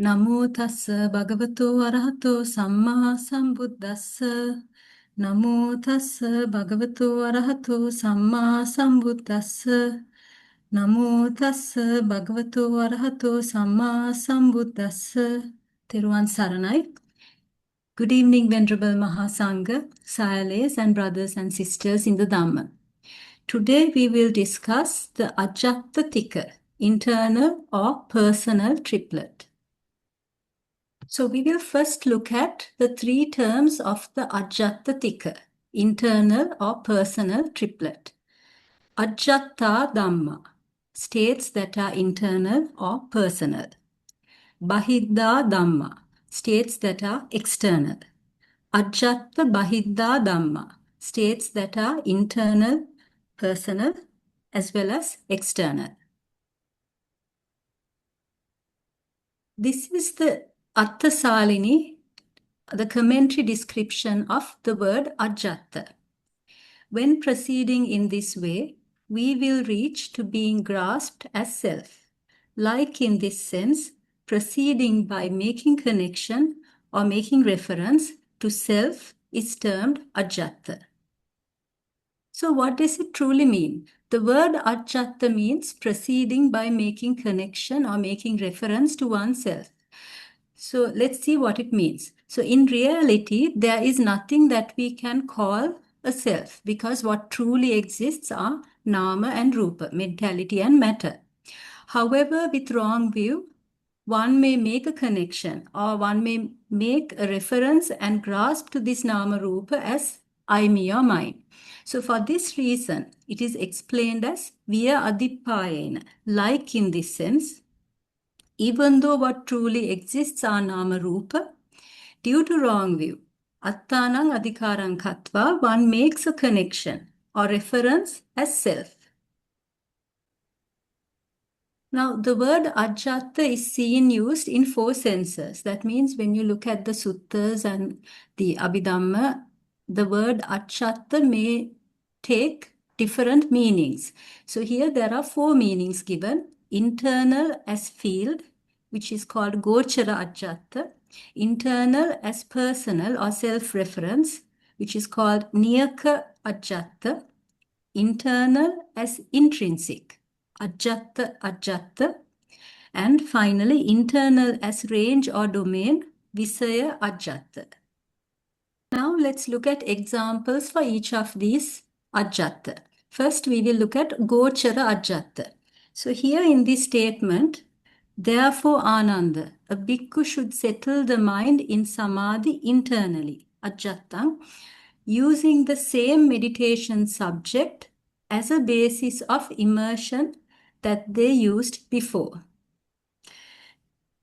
Namo tassa bhagavato arahato samma sambuddhassa. Namo tassa bhagavato arahato samma sambuddhassa. Namo tassa bhagavato arahato samma sambuddhassa. Teruvan Saranai. Good evening, Venerable Mahasangha, Sayales and brothers and sisters in the Dhamma. Today we will discuss the Ajjhatta Tika, internal or personal triplet. So we will first look at the three terms of the Ajjhatta Tika, internal or personal triplet. Ajjhattā Dhamma, states that are internal or personal. Bahiddhā Dhamma, states that are external. Ajjhattabahiddhā Dhammā, states that are internal, personal, as well as external. This is the Arthasalini, the commentary description of the word Ajjhatta. When proceeding in this way, we will reach to being grasped as self. Like in this sense, proceeding by making connection or making reference to self is termed Ajjhatta. So what does it truly mean? The word Ajjhatta means proceeding by making connection or making reference to oneself. So let's see what it means. So in reality, there is nothing that we can call a self, because what truly exists are nama and rupa, mentality and matter. However, with wrong view, one may make a connection or one may make a reference and grasp to this nama rupa as I, me or mine. So for this reason, it is explained as via adipayena, like in this sense. Even though what truly exists are nama rupa, due to wrong view, attanaṁ adhikaraṁ katva, one makes a connection or reference as self. Now, the word Ajjhatta is seen used in four senses. That means when you look at the suttas and the Abhidhamma, the word Ajjhatta may take different meanings. So here there are four meanings given. Internal as field, which is called Gochara Ajjhatta. Internal as personal or self-reference, which is called Niyaka Ajjhatta. Internal as intrinsic, Ajjhatta, and finally internal as range or domain, Visaya Ajjhatta. Now let's look at examples for each of these Ajjhatta. First we will look at Gochara Ajjhatta. So here in this statement, therefore Ananda, a bhikkhu should settle the mind in samadhi internally, Ajjhattaṁ, using the same meditation subject as a basis of immersion that they used before.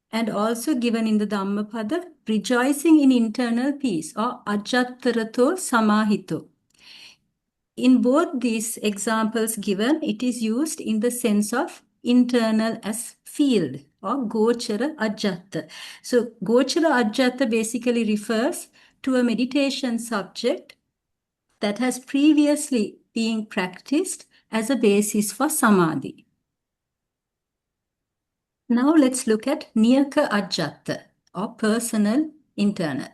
And also given in the Dhammapada, rejoicing in internal peace or Ajjattarato Samahito. In both these examples given, it is used in the sense of internal as field or Gochara Ajjhatta. So Gochara Ajjhatta basically refers to a meditation subject that has previously been practiced as a basis for samadhi. Now let's look at Niyaka Ajjhatta or personal internal.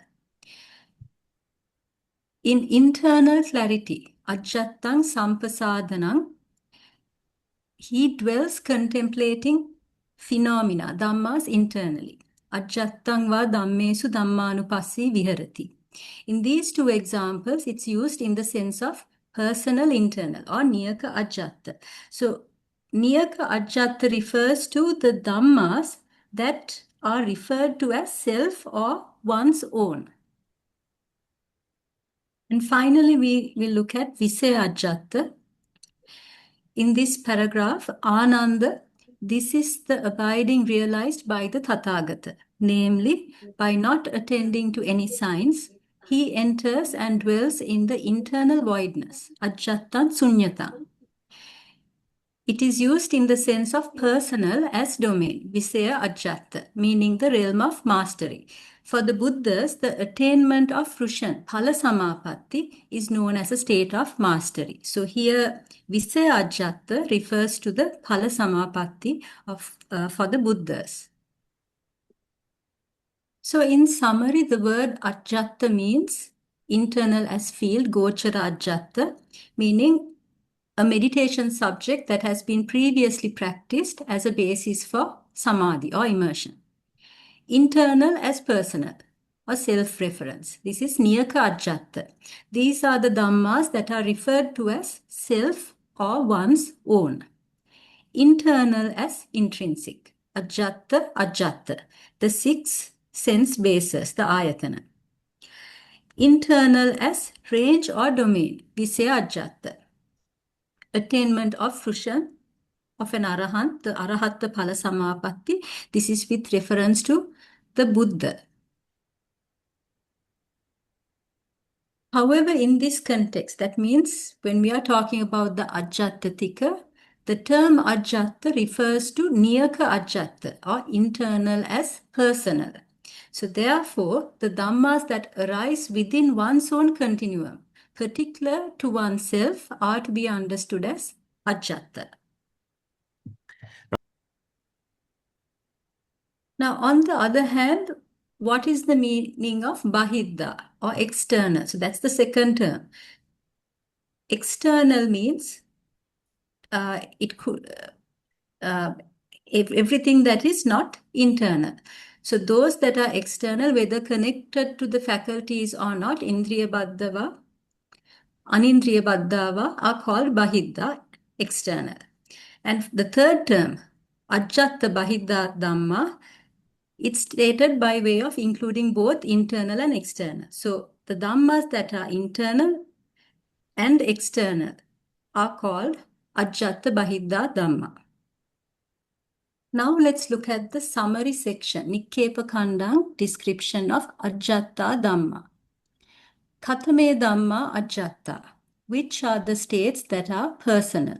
In internal clarity, Ajjhattaṁ Sampasadanam, he dwells contemplating phenomena, dhammas internally. Ajjhattaṁ va dhammesu dhammanupassi viharati. In these two examples, it's used in the sense of personal internal or Niyaka Ajjhatta. So Niyaka Ajjhatta refers to the dhammas that are referred to as self or one's own. And finally, we will look at Visaya Ajjhatta. In this paragraph, Ananda, this is the abiding realized by the Tathagata. Namely, by not attending to any signs, he enters and dwells in the internal voidness, Ajjhattaṁ Sunyataṁ. It is used in the sense of personal as domain, Visaya Ajjhatta, meaning the realm of mastery. For the Buddhas, the attainment of Rushan, Phala Samapatti, is known as a state of mastery. So here, Visaya Ajjhatta refers to the Phala Samapatti of, for the Buddhas. So in summary, the word Ajjhatta means internal as field, Gochara Ajjhatta, meaning a meditation subject that has been previously practiced as a basis for samadhi or immersion. Internal as personal or self-reference. This is Niyaka Ajjhatta. These are the dhammas that are referred to as self or one's own. Internal as intrinsic. Ajjhatta. The six sense bases, the ayatana. Internal as range or domain. We say Ajjhatta. Attainment of fruition of an arahant, the Arahatta Phala Samapatti. This is with reference to the Buddha. However, in this context, that means when we are talking about the Ajjhatta Tika, the term Ajjhatta refers to Niyaka Ajjhatta or internal as personal. So therefore, the dhammas that arise within one's own continuum, particular to oneself, are to be understood as Ajjhatta. Now, on the other hand, what is the meaning of Bahiddha or external? So that's the second term. External means it could everything that is not internal. So those that are external, whether connected to the faculties or not, Indriya Baddhava, Anindriya Baddhava, are called Bahiddha, external. And the third term, Ajjhattabahiddhā dhammā, it's stated by way of including both internal and external. So the dhammas that are internal and external are called Ajjhattabahiddhā dhammā. Now let's look at the summary section, Nikkepa Kandang, description of Ajjhattā Dhamma. Kathame Dhamma Ajjhattā, which are the states that are personal.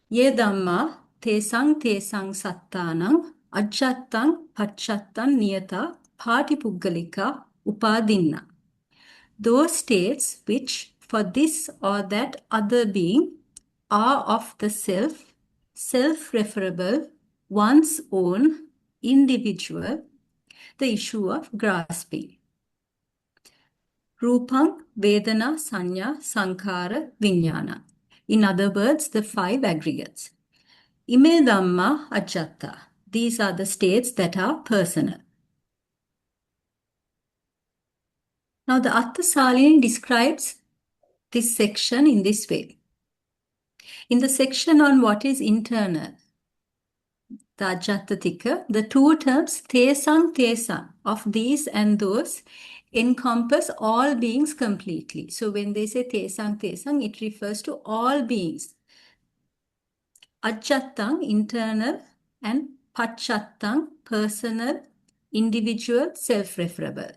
Ye Dhamma tesang sattanang Ajjhattang Pachattan Niyata Patipuggalika Upadinna. Those states which for this or that other being are of the self, self-referable, one's own, individual, the issue of grasping. Rupang, Vedana, Sanya, Sankhara, Vijnana. In other words, the five aggregates. Ime Dhamma Ajjhattā. These are the states that are personal. Now the Attasalini describes this section in this way. In the section on what is internal, the Ajjhatta Tika, the two terms tesang of these and those encompass all beings completely. So when they say tesang, it refers to all beings. Ajjhattang, internal, and Pachattang, personal, individual, self-referable,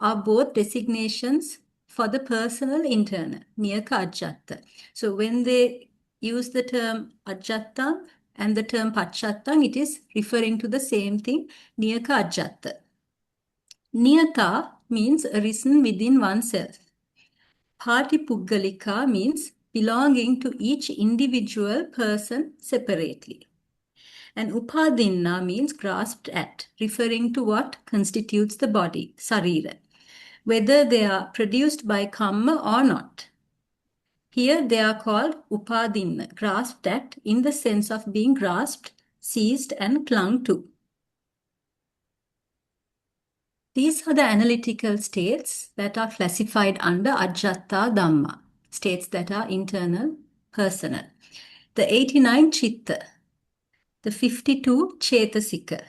are both designations for the personal internal, Niyaka Ajjhatta. So when they use the term Ajjhattang and the term Pachattang, it is referring to the same thing, Niyaka Ajjhatta. Niyata means arisen within oneself. Patipuggalika means belonging to each individual person separately. And upadinna means grasped at, referring to what constitutes the body, sarira, whether they are produced by karma or not. Here they are called upadinna, grasped at in the sense of being grasped, seized and clung to. These are the analytical states that are classified under Ajjhattā Dhamma, states that are internal, personal. The 89 Chitta, the 52 Chetasika,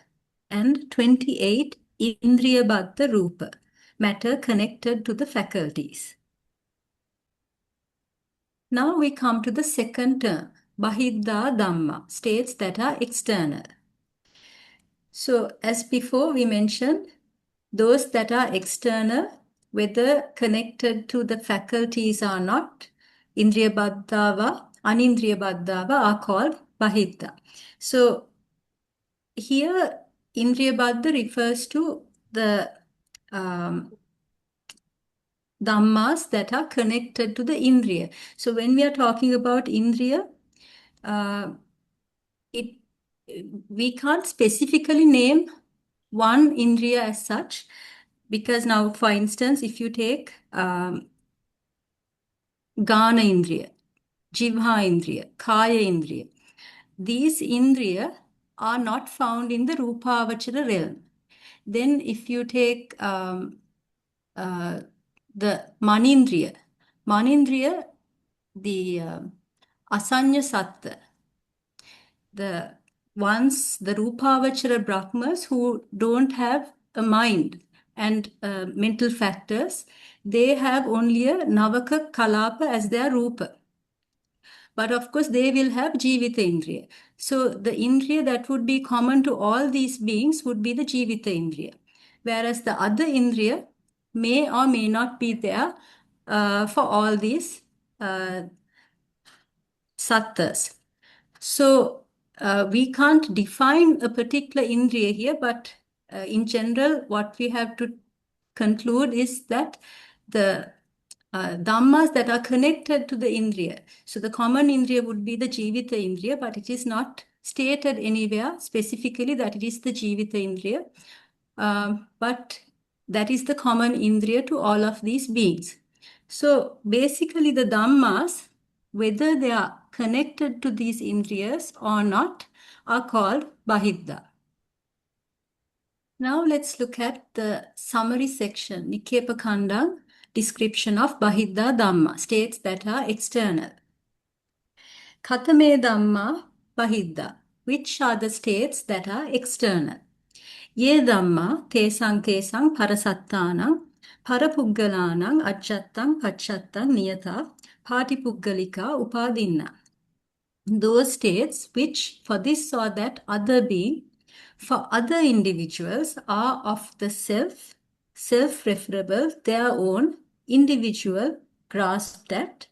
and 28 Indriya Baddha Rupa, matter connected to the faculties. Now we come to the second term, Bahiddhā Dhamma, states that are external. So as before we mentioned, those that are external, whether connected to the faculties or not, Indriya Baddhava, Anindriya Baddhava, are called Bahiddhā. So here Indriya Baddha refers to the dhammas that are connected to the Indriya. So when we are talking about Indriya, we can't specifically name one indriya as such, because now, for instance, if you take Ghana indriya, Jivha indriya, Kaya indriya, these indriya are not found in the Rupavachara realm. Then if you take the Manindriya, the Asanya Satta, the ones, the Rupavachara Brahmas who don't have a mind and mental factors, they have only a Navaka Kalapa as their Rupa. But of course, they will have Jivita Indriya. So the Indriya that would be common to all these beings would be the Jivita Indriya. Whereas the other Indriya may or may not be there for all these sattas. So we can't define a particular Indriya here, but in general, what we have to conclude is that the dhammas that are connected to the indriya. So the common indriya would be the jivita indriya, but it is not stated anywhere specifically that it is the jivita indriya. But that is the common indriya to all of these beings. So basically the dhammas, whether they are connected to these indriyas or not, are called Bahiddha. Now let's look at the summary section, Nikepakanda, description of Bahiddha Dhamma, states that are external. Katame Dhamma Bahiddha, which are the states that are external. Ye Dhamma tesang parasattanang parapuggalanang ajjattang pacchattang niyata patipuggalika upadinna. Those states which for this or that other being, for other individuals, are of the self-referable, their own individual grasped at,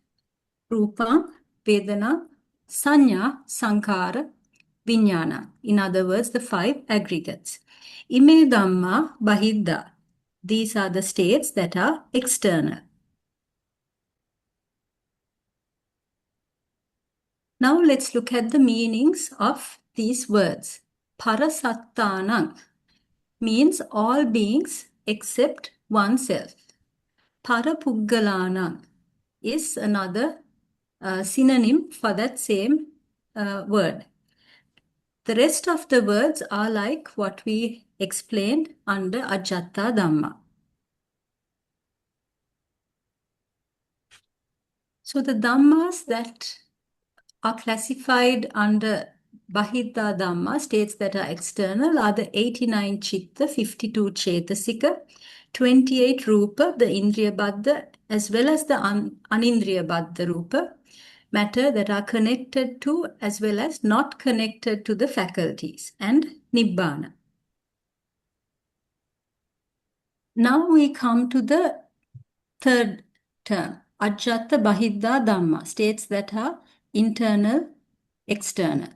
rupam, vedana, sanya, sankara, vijnana. In other words, the five aggregates. Ime dhamma bahiddha. These are the states that are external. Now let's look at the meanings of these words. Parasattanang means all beings except oneself. Parapuggalanang is another synonym for that same word. The rest of the words are like what we explained under Ajjhattā Dhamma. So the dhammas that are classified under Bahiddha Dhamma, states that are external, are the 89 Chitta, 52 Chetasika, 28 Rupa, the Indriya Baddha, as well as the Anindriya Baddha Rupa, matter that are connected to as well as not connected to the faculties, and Nibbana. Now we come to the third term, Ajjhattabahiddhā Dhamma, states that are internal, external.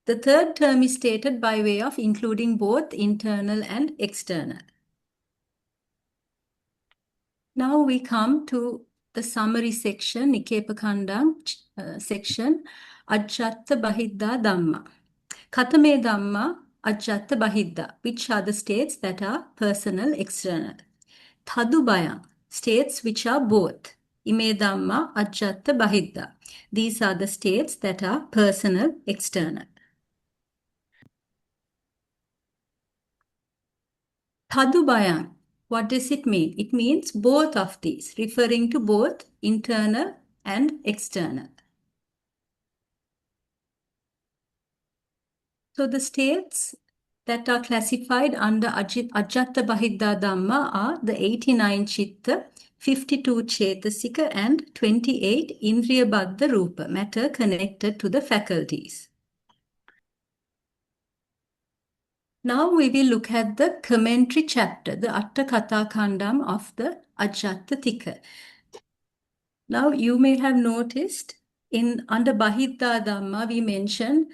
The third term is stated by way of including both internal and external. Now we come to the summary section, Nikepakanda section, Ajjhattabahiddhā Dhamma. Katame Dhamma Ajjhattabahiddhā, which are the states that are personal, external. Tadubhayam, states which are both. Ime Dhamma Ajjhattabahiddhā. These are the states that are personal, external. Tadubhayam, what does it mean? It means both of these, referring to both internal and external. So the states that are classified under Ajjhattabahiddhā Dhamma are the 89 Chitta, 52 Chetasika, and 28 Indriya Baddha Rupa, matter connected to the faculties. Now we will look at the commentary chapter, the Atta Katha Kandam of the Ajjhatta Tika. Now you may have noticed under Bahiddha Dhamma we mentioned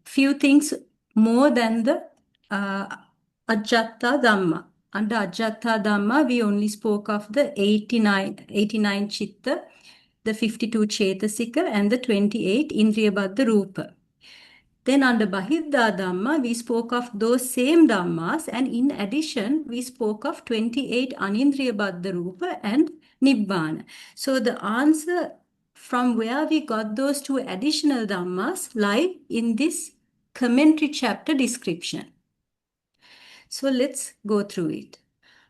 few things more than the Ajjhattā Dhamma. Under Ajjhattā Dhamma we only spoke of the 89 Chitta, the 52 Chetasika, and the 28 Indriya Baddha Rupa. Then under Bahiddhā Dhamma, we spoke of those same Dhammas, and in addition, we spoke of 28 Anindriya-baddha Rupa and Nibbana. So the answer from where we got those two additional Dhammas lie in this commentary chapter description. So let's go through it.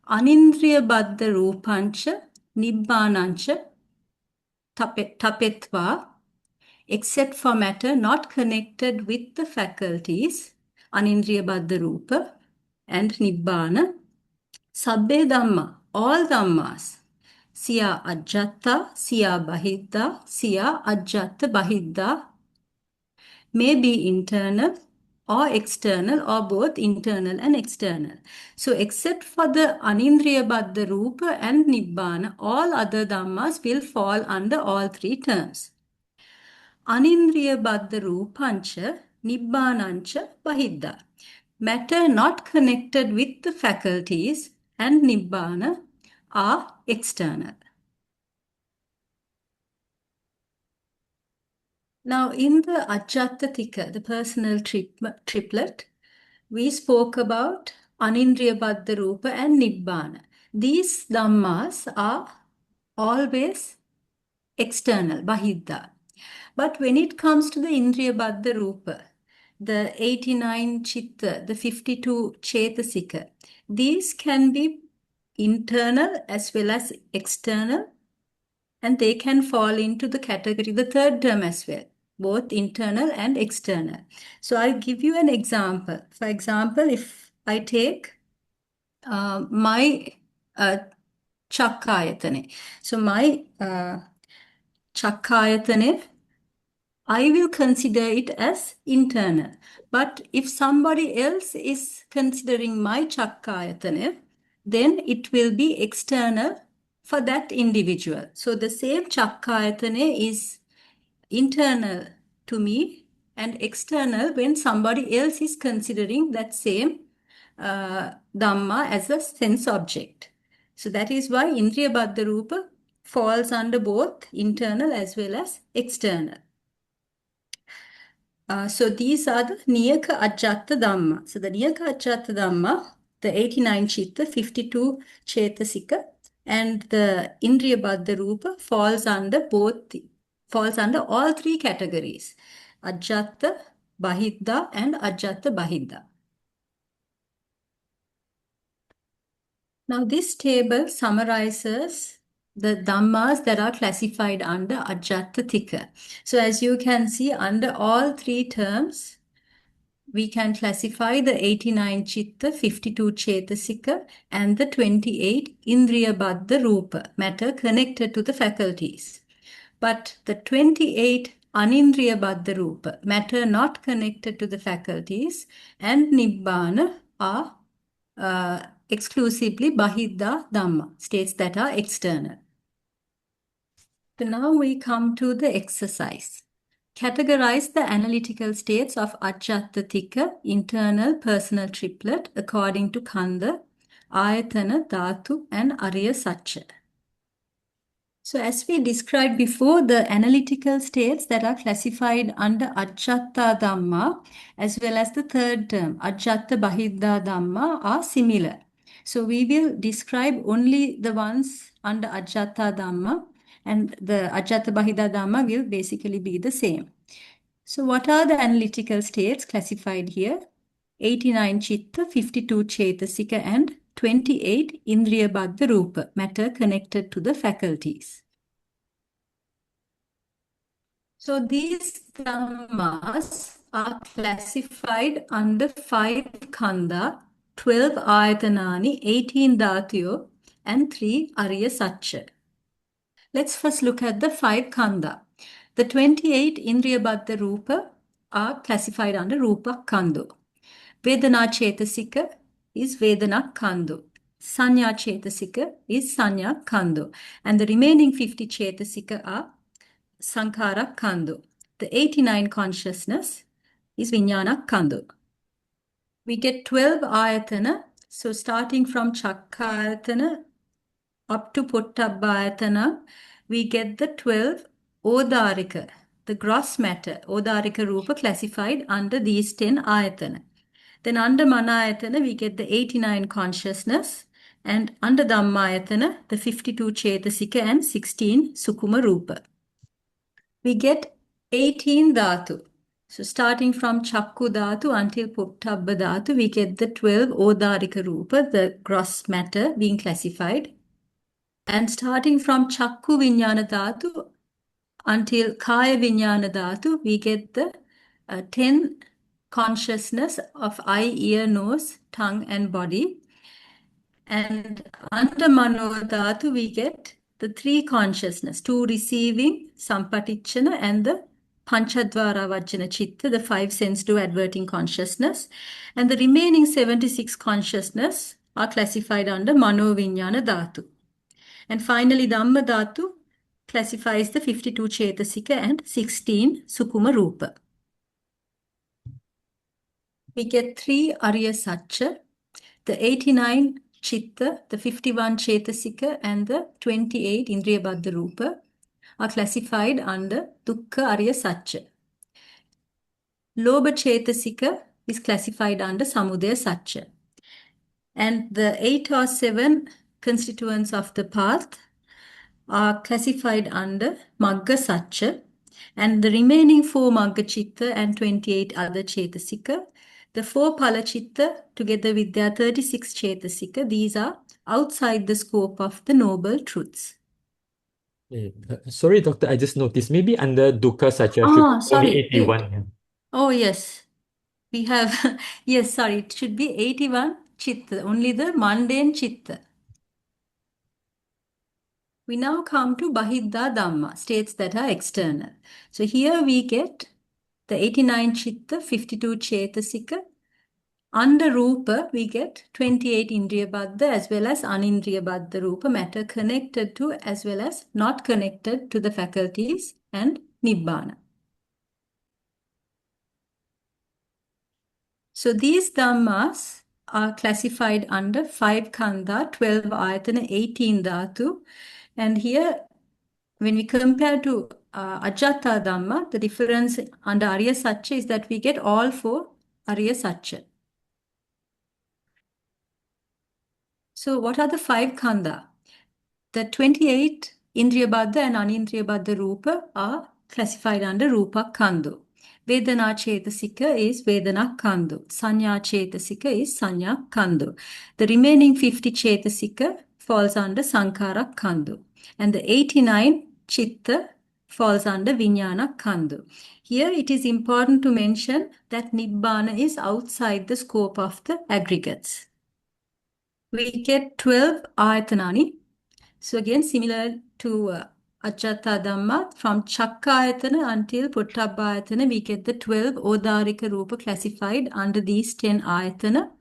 Anindriya-baddha Rupancha Nibbanancha Tapetva, except for matter not connected with the faculties, Anindriya-baddha Rupa and Nibbana, Sabbe Dhamma, all Dhammas, Siya Ajjhattā, Siya Bahiddhā, Siya Ajjhattabahiddhā, may be internal or external or both internal and external. So except for the Anindriya-baddha Rupa and Nibbana, all other Dhammas will fall under all three terms. Anindriya-baddha Rupancha Nibbanancha Bahiddhā. Matter not connected with the faculties and Nibbana are external. Now, in the Ajjhatta Tika, the personal triplet, we spoke about Anindriya-baddha Rupa and Nibbana. These Dhammas are always external, Bahiddhā. But when it comes to the Indriya-baddha Rupa, the 89 Chitta, the 52 Chetasika, these can be internal as well as external, and they can fall into the category, the third term as well, both internal and external. So I'll give you an example. For example, if I take my Chakkayatane. So my Chakkayatane, I will consider it as internal. But if somebody else is considering my Chakkayatane, then it will be external for that individual. So the same Chakkayatane is internal to me and external when somebody else is considering that same Dhamma as a sense object. So that is why Indriya-baddha Rupa falls under both internal as well as external. So these are the Niyaka Ajjhatta Dhamma. So the Niyaka Ajjhatta Dhamma, the 89 Chitta, 52 Chetasika, and the Indriya-baddha Rupa falls under all three categories, Ajjhatta, Bahiddha, and Ajjhattabahiddhā. Now this table summarizes the Dhammas that are classified under Ajjhatta Tika. So as you can see, under all three terms, we can classify the 89 Chitta, 52 Chetasika, and the 28 Indriya-baddha Rupa, matter connected to the faculties. But the 28 Anindriya-baddha Rupa, matter not connected to the faculties, and Nibbana are exclusively Bahiddhā Dhamma, states that are external. So now we come to the exercise. Categorize the analytical states of Ajjhatta Tika, internal personal triplet, according to Khandha, Ayatana, Dhatu, and Arya Satcha. So as we described before, the analytical states that are classified under Ajjhattā Dhamma as well as the third term, Ajjhattabahiddhā Dhamma, are similar. So we will describe only the ones under Ajjhattā Dhamma, and the Ajjhattabahiddhā Dhamma will basically be the same. So what are the analytical states classified here? 89 Chitta, 52 Chetasika, and 28 Indriya-baddha Rupa, matter connected to the faculties. So these Dhammas are classified under 5 Khandha, 12 Ayatanani, 18 Dhatuyo, and 3 Arya Satcha. Let's first look at the 5 Khandha. The 28 Indriya-baddha Rupa are classified under Rupa Khandhu. Vedana Chetasika is Vedana Khandhu. Sanya Chetasika is Sanya Khandhu. And the remaining 50 Chetasika are Sankhara Khandhu. The 89 consciousness is Vijnana Khandhu. We get 12 Ayatana. So starting from Chakkayatana up to Pottabbayatana, we get the 12 Odarika. the gross matter, Odarika Rupa, classified under these 10 ayatana. Then under Manayatana, we get the 89 consciousness, and under Dhammayatana, the 52 Chetasika and 16 Sukuma Rupa. We get 18 Dhatu. So starting from Chakku Dhatu until Pottabba Dhatu, we get the 12 Odarika Rupa, the gross matter being classified. And starting from Chakku Vijnana Dhatu until Kaya Vijnana Dhatu, we get the 10 consciousness of eye, ear, nose, tongue, and body. And under Mano Dhatu, we get the 3 consciousness, 2 receiving, Sampatichana, and the Panchadvara Vajjana Chitta, the 5 sensitive adverting consciousness. And the remaining 76 consciousness are classified under Mano Vijnana Dhatu. And finally, Dhamma Dhatu classifies the 52 Chetasika and 16 Sukuma Rupa. We get 3 Arya Satcha, the 89 Chitta, the 51 Chetasika, and the 28 Indriyabaddha Rupa are classified under Dukkha Arya Satcha. Lobha Chetasika is classified under Samudaya Satcha. And the 8 or 7 constituents of the path are classified under Magga Satcha, and the remaining 4 Magga Chitta and 28 other Chetasika, the 4 Pala Chitta together with their 36 Chetasika, these are outside the scope of the Noble Truths. Sorry, Doctor, I just noticed maybe under Dukkha Satcha should be Sorry. only 81. Yeah. Oh, yes. We have, yes, sorry, it should be 81 Chitta, only the mundane Chitta. We now come to Bahiddhā Dhamma, states that are external. So here we get the 89 Chitta, 52 Chetasika. Under Rupa, we get 28 Indriyabaddha as well as Anindriyabaddha Rupa, matter connected to as well as not connected to the faculties, and Nibbana. So these Dhammas are classified under 5 Khandha, 12 Ayatana, 18 Dhatu. And here, when we compare to Ajjhattā Dhamma, the difference under Arya Satcha is that we get all 4 Arya Satcha. So what are the 5 Khandha? The 28 Indriyabaddha and Anindriyabaddha Rupa are classified under Rupa Khandhu. Vedana Chetasika is Vedana Khandhu. Sanya Chetasika is Sanya Khandhu. The remaining 50 Chetasika falls under Sankara Khandhu. And the 89 Chitta falls under Vijnana Khandhu. Here it is important to mention that Nibbana is outside the scope of the aggregates. We get 12 Ayatanani. So again, similar to Ajjhattā Dhamma, from Chakkayatana until Pottabbayatana, we get the 12 Odarika Rupa classified under these 10 Ayatana.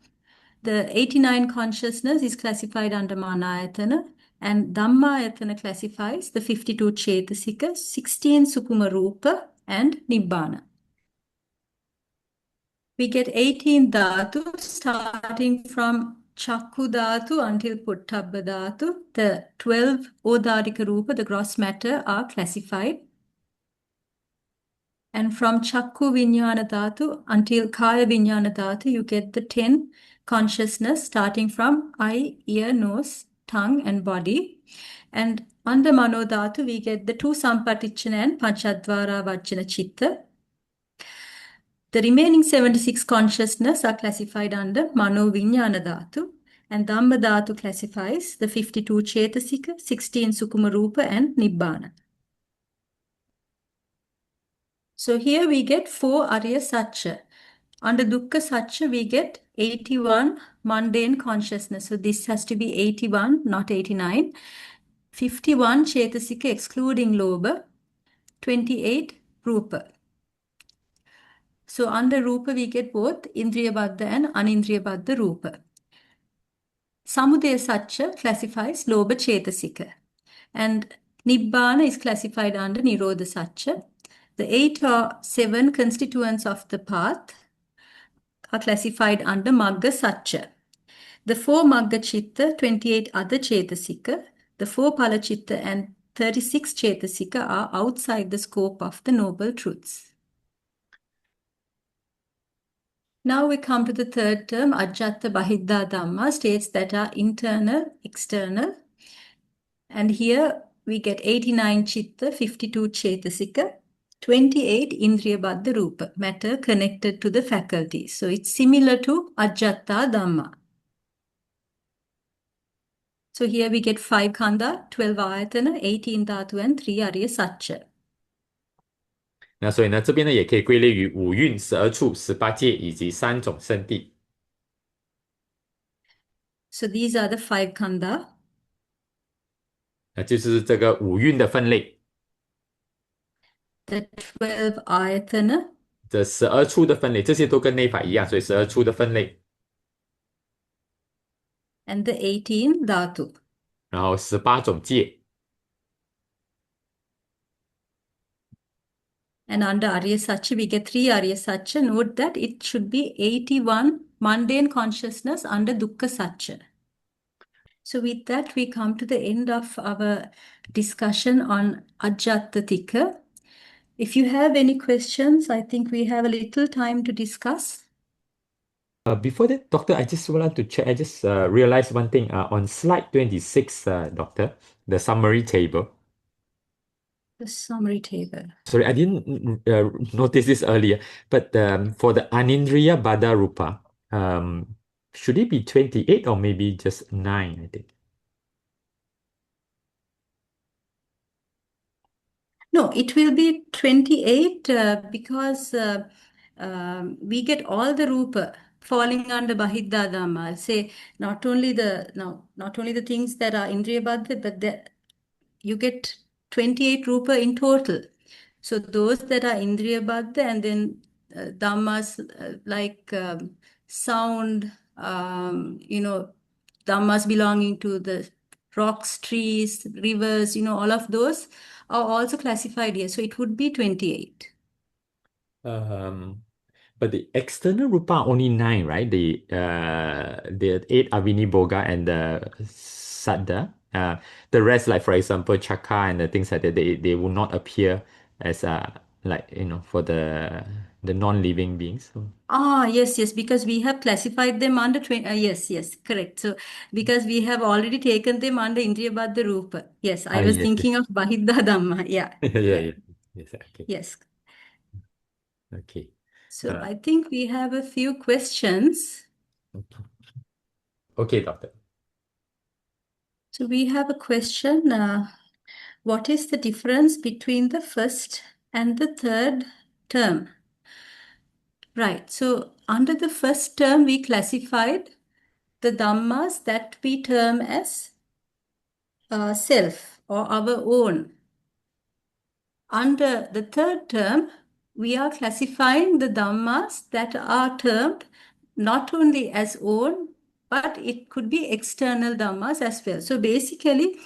The 89 consciousness is classified under Manayatana, and Dhammayatana classifies the 52 Chetasika, 16 Sukuma Rupa, and Nibbana. We get 18 Dhatu starting from Chakku Dhatu until Pottabba Dhatu. The 12 Odarika Rupa, the gross matter, are classified. And from Chakku Vijnana Dhatu until Kaya Vijnana Dhatu, you get the 10 consciousness starting from eye, ear, nose, tongue, and body. And under Mano Dhatu, we get the 2 Sampatichana and Panchadvara Vajjana Chitta. The remaining 76 consciousness are classified under Mano Vijnana Dhatu, and Dhamma Dhatu classifies the 52 Chetasika, 16 Sukuma Rupa, and Nibbana. So here we get 4 Arya Satcha. Under Dukkha Satcha, we get 81 mundane consciousness. So this has to be 81, not 89. 51 Chetasika excluding Lobha, 28 Rupa. So under Rupa, we get both Indriyabaddha and Anindriyabaddha Rupa. Samudaya Satcha classifies Lobha Chetasika. And Nibbana is classified under Nirodha Satcha. The 8 or 7 constituents of the path are classified under Magga Satcha. The 4 Magga Chitta, 28 other Chetasika, the 4 Pala Chitta and 36 Chetasika are outside the scope of the Noble Truths. Now we come to the third term, Ajjhattabahiddhā Dhamma, states that are internal, external. And here we get 89 Chitta, 52 Chetasika, 28 Indriyabaddha Rupa, matter connected to the faculty. So it's similar to Ajjhattā Dhamma. So here we get 5 Khandha, 12 Ayatana, 18 Dhatu and 3 Arya Satcha. 那所以呢，这边呢也可以归类于五蕴、12处、18界以及3种圣地。So these are the 5 Khandha. 那就是这个五蕴的分类。The 12 Ayatana. 这12处的分类，这些都跟内法一样，所以12处的分类。And the 18 Dhatu. 然后18种界。And under Arya Satcha, we get 3 Arya Satcha. Note that it should be 81 mundane consciousness under Dukkha Satcha. So with that, we come to the end of our discussion on Ajjhatta Tika. If you have any questions, I think we have a little time to discuss. Before that, Doctor, I just wanted to check. I just realized one thing. On slide 26, Doctor, the summary table. The summary table. Sorry, I didn't notice this earlier. But for the Anindriya Bada Rupa, should it be 28 or maybe just 9, I think? No, it will be 28 because we get all the rupa falling under Bahiddhā Dhamma. Say not only the things that are Indriyabadha, but you get 28 rupa in total. So those that are Indriyabadha and then Dhammas like sound, Dhammas belonging to the rocks, trees, rivers, all of those are also classified here. So it would be 28. But the external rupa are only 9, right? The 8 Avini Boga and the Saddha. The rest, like for example, Chakra and the things like that, they will not appear as for the non-living beings. So. Yes, because we have classified them under 20. Yes, correct. So because we have already taken them under Indriyabadha Rupa. Yes, I was yes, thinking of Bahiddhā Dhamma. Yeah. yeah. Yes, okay. Yes. Okay. So I think we have a few questions. Okay, Doctor. So we have a question. What is the difference between the first and the third term? Right. So under the first term, we classified the dhammas that we term as self or our own. Under the third term, we are classifying the dhammas that are termed not only as own, but it could be external dhammas as well. So basically,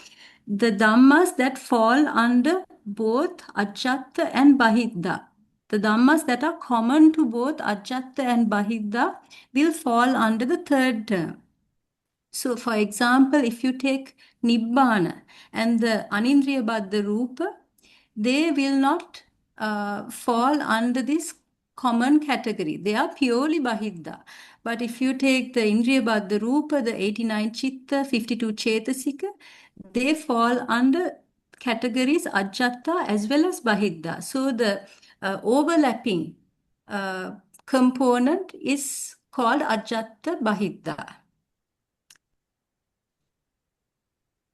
the dhammas that fall under both Ajjhatta and Bahiddha, the dhammas that are common to both Ajjhatta and Bahiddha will fall under the third term. So, for example, if you take Nibbana and the Anindriyabadha Rupa, they will not fall under this common category. They are purely Bahiddha. But if you take the Indriyabadha Rupa, the 89 Chitta, 52 Chetasika, they fall under categories Ajjhatta as well as Bahiddha. So the overlapping component is called Ajjhattabahiddhā.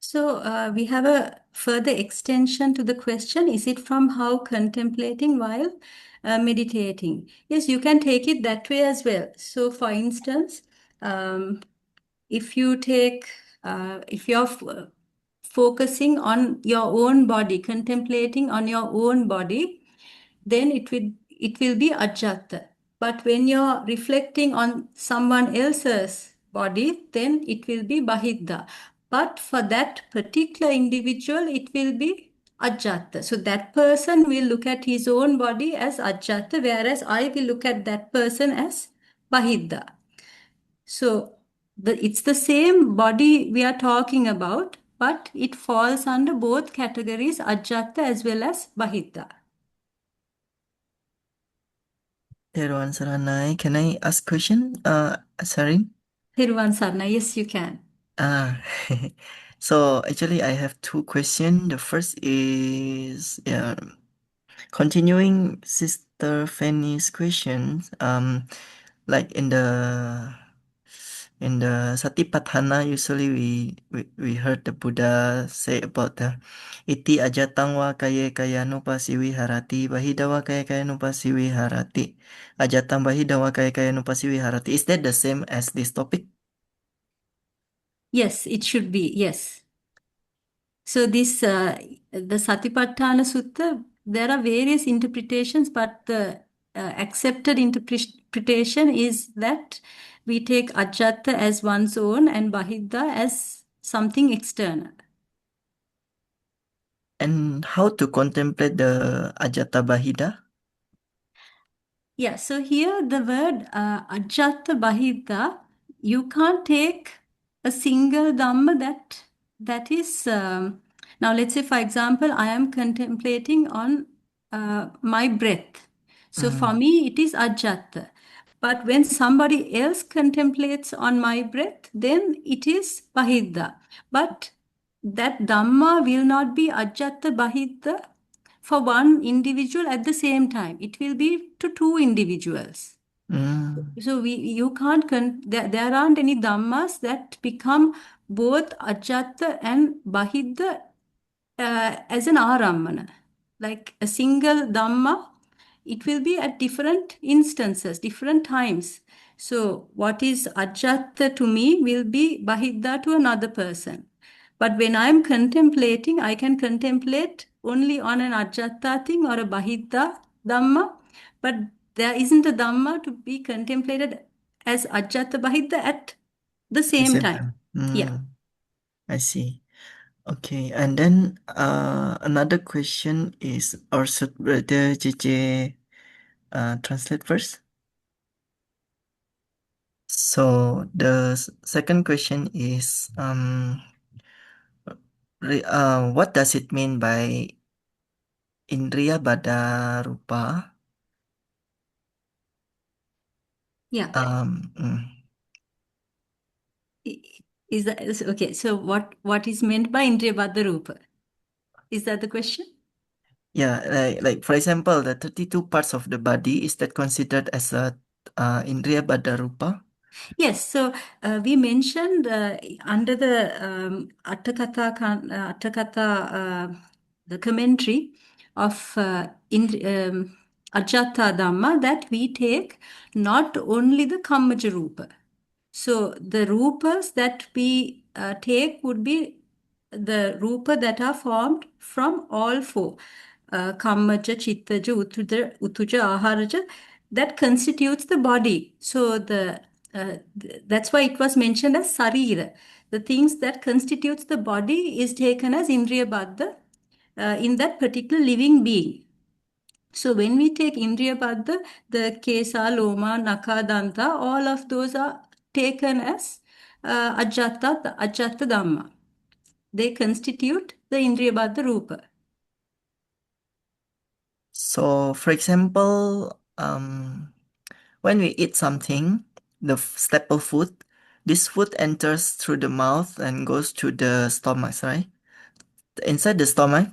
So we have a further extension to the question. Is it from how contemplating while meditating? Yes, you can take it that way as well. So for instance, if you're focusing on your own body, contemplating on your own body, then it will be Ajjhatta. But when you're reflecting on someone else's body, then it will be Bahiddha. But for that particular individual, it will be Ajjhatta. So that person will look at his own body as Ajjhatta, whereas I will look at that person as Bahiddha. So it's the same body we are talking about, but it falls under both categories, Ajjhatta as well as Bahiddha. Theruvan Saranai, can I ask question? Sarin? Thiruvan Sarna, yes, you can. Ah, so actually I have two questions. The first is continuing Sister Fanny's questions. Like in the Satipatthana, usually we heard the Buddha say about the iti ajatang wa kaya kaya nupasiwi harati bahida wa kaya kaya nupasiwi harati ajatang bahida wa kaya kaya nupasiwi harati. Is that the same as this topic? Yes, it should be, yes. So this, the Satipatthana Sutta, there are various interpretations, but the accepted interpretation is that we take Ajjhatta as one's own and Bahiddha as something external. And how to contemplate the Ajjattabahiddha? Yeah, so here the word Ajjhattabahiddha, you can't take a single Dhamma that is, now let's say for example, I am contemplating on my breath. So for me, it is Ajjhatta. But when somebody else contemplates on my breath, then it is Bahiddha. But that Dhamma will not be Ajjhattabahiddha for one individual at the same time. It will be to two individuals. So you can't there aren't any dhammas that become both Ajjhatta and Bahiddha as an arammana. Like a single dhamma, it will be at different instances, different times. So what is Ajjhatta to me will be Bahiddha to another person. But when I'm contemplating, I can contemplate only on an Ajjhatta thing or a Bahiddha Dhamma, but there isn't a Dhamma to be contemplated as Ajjhatta Bahiddha at the The same same time. time. Yeah. I see. Okay, and then another question is, or should Brother JJ translate first? So the second question is, what does it mean by Indriya Bada Rupa? Yeah. Mm, Is that okay? So what is meant by Indriya Rupa? Is that the question? yeah, like for example, the 32 parts of the body, is that considered as a Indriya Bada Rupa? Yes, so we mentioned under the the commentary of Ajjhatta Dhamma that we take not only the Kammaja Rupa. So the Rupas that we take would be the Rupa that are formed from all four. Kammaja, Chittaja, Utuja, Aharaja, that constitutes the body. So that's why it was mentioned as Sarira. The things that constitutes the body is taken as Indriya Baddha in that particular living being. So when we take Indriya Baddha, the Kesa, Loma, Naka, Danta, all of those are taken as Ajjhatta Dhamma. They constitute the Indriya Baddha Rupa. So, for example, when we eat something, the staple food, this food enters through the mouth and goes to the stomach, right? Inside the stomach,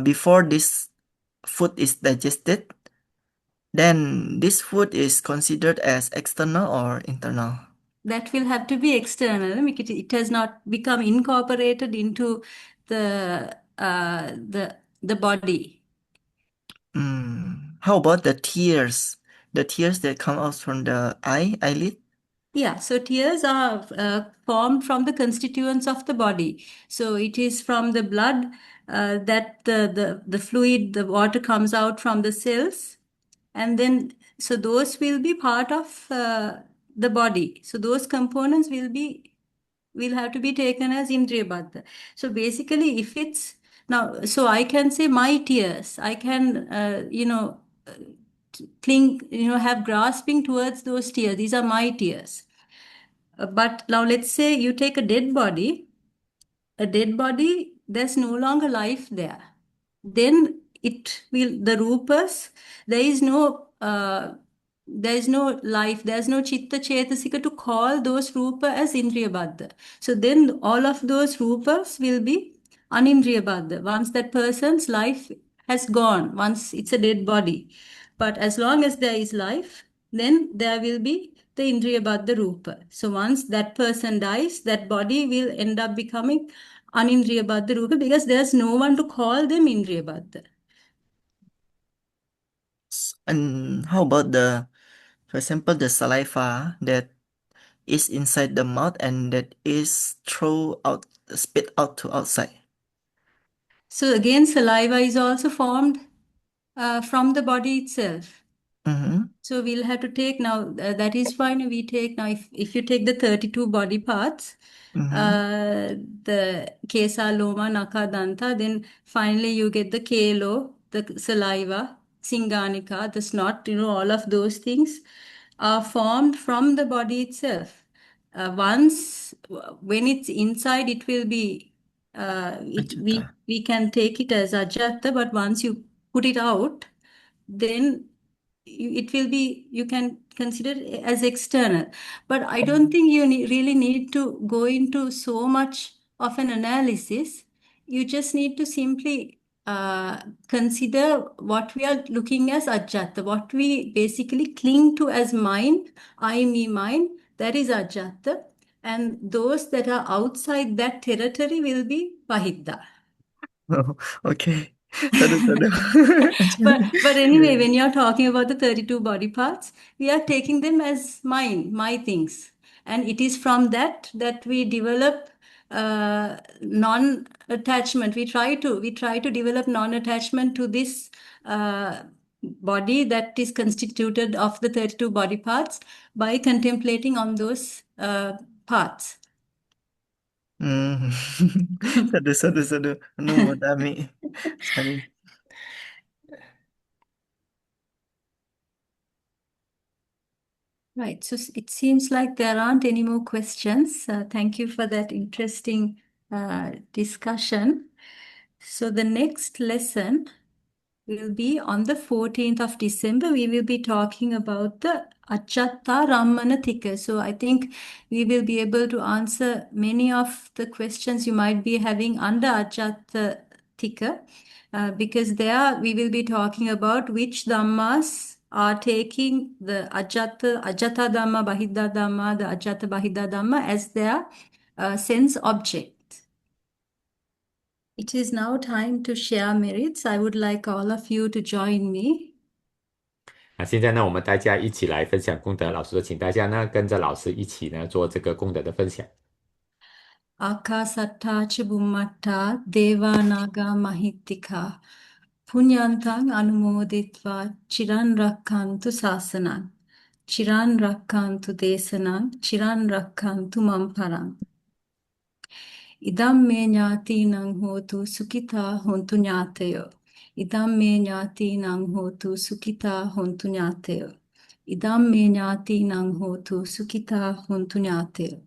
before this food is digested, then this food is considered as external or internal. That will have to be external because it has not become incorporated into the body. How about the tears? The tears that come out from the eyelid? Yeah, so tears are formed from the constituents of the body. So it is from the blood that the fluid, the water comes out from the cells, and then so those will be part of the body. So those components will have to be taken as Indriya Baddha. So basically, if it's now, so I can say my tears, I can cling, have grasping towards those tears. These are my tears. But now let's say you take a dead body a dead body, there's no longer life there. Then it will, the rupas, there is no life, there's no chitta chetasika to call those rupa as indriyabadha. So then all of those rupas will be anindriyabadha once that person's life has gone, once it's a dead body. But as long as there is life, then there will be the indriyabadha rupa. So once that person dies, that body will end up becoming anindriyabadha rupa because there's no one to call them indriyabadha. And how about for example, the saliva that is inside the mouth and that is spit out to outside? So again, saliva is also formed from the body itself. Mm-hmm. So we'll have to take now, that is why we take now, if you take the 32 body parts, the kesa, loma, naka, danta, then finally you get the kelo, the saliva, singanika, the snot, all of those things are formed from the body itself. When it's inside, it will be, we can take it as ajjhatta, but once you put it out, then it will be, you can consider it as external. But I don't think you really need to go into so much of an analysis. You just need to simply consider what we are looking as ajjhatta, what we basically cling to as mind, I, me, mine, that is ajjhatta. And those that are outside that territory will be Bahiddha. Oh, okay. Sadhu. But anyway, Yeah. when you're talking about the 32 body parts, we are taking them as mine, my things. And it is from that we develop non-attachment. We try to develop non-attachment to this body that is constituted of the 32 body parts by contemplating on those parts. Sadhu. Anumodami. Sorry. Right. So it seems like there aren't any more questions. Thank you for that interesting discussion. So the next lesson will be on the 14th of December. We will be talking about the Ajjhatta Tika. So I think we will be able to answer many of the questions you might be having under Ajjhatta Tika. Because there we will be talking about which dhammas are taking the Ajjhatta Dhamma, Bahiddhā Dhamma, the Ajjhattabahiddhā Dhamma as their sense object. It is now time to share merits. I would like all of you to join me. 现在呢，我们大家一起来分享功德。老师说，请大家呢跟着老师一起呢做这个功德的分享。Akasatta ca bummatta devanaga mahittika punyantang anumoditva chiran rakkantu sasanang chiran rakkantu desanang chiran rakkantu mamparang idam me ñātīnaṁ hotu sukita hontu ñāteyo idam me ñātīnaṁ hotu sukita hontu ñāteyo idam me ñātīnaṁ hotu sukita hontu ñāteyo.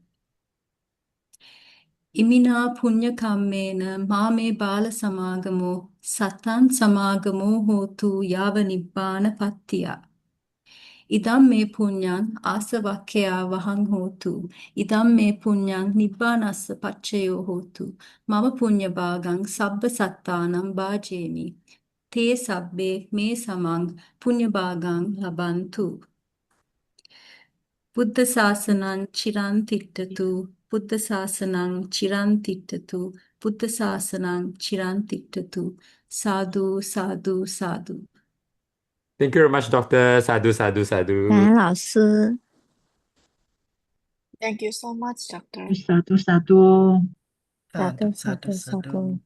Imina punya kammena mame bala samagamo satan samagamo hotu yava nibbana pattiya. Idam me punyan asavakkaya vahang hotu. Idam me punyan nibbanassa paccayo hotu. Mama punya bhagang sabba sattanam bhajemi. Te sabbe me samang punya bhagang labantu. Buddha Sasanang Chiran Tittatu, Buddha Sasanang Chiran Tittatu, Buddha Sasanang Chiran Tittatu, Sadhu, Sadhu, Sadhu. Thank you very much, Doctor. Sadhu. 感恩老师。 Thank you so much, Doctor. Satu. Sadhu.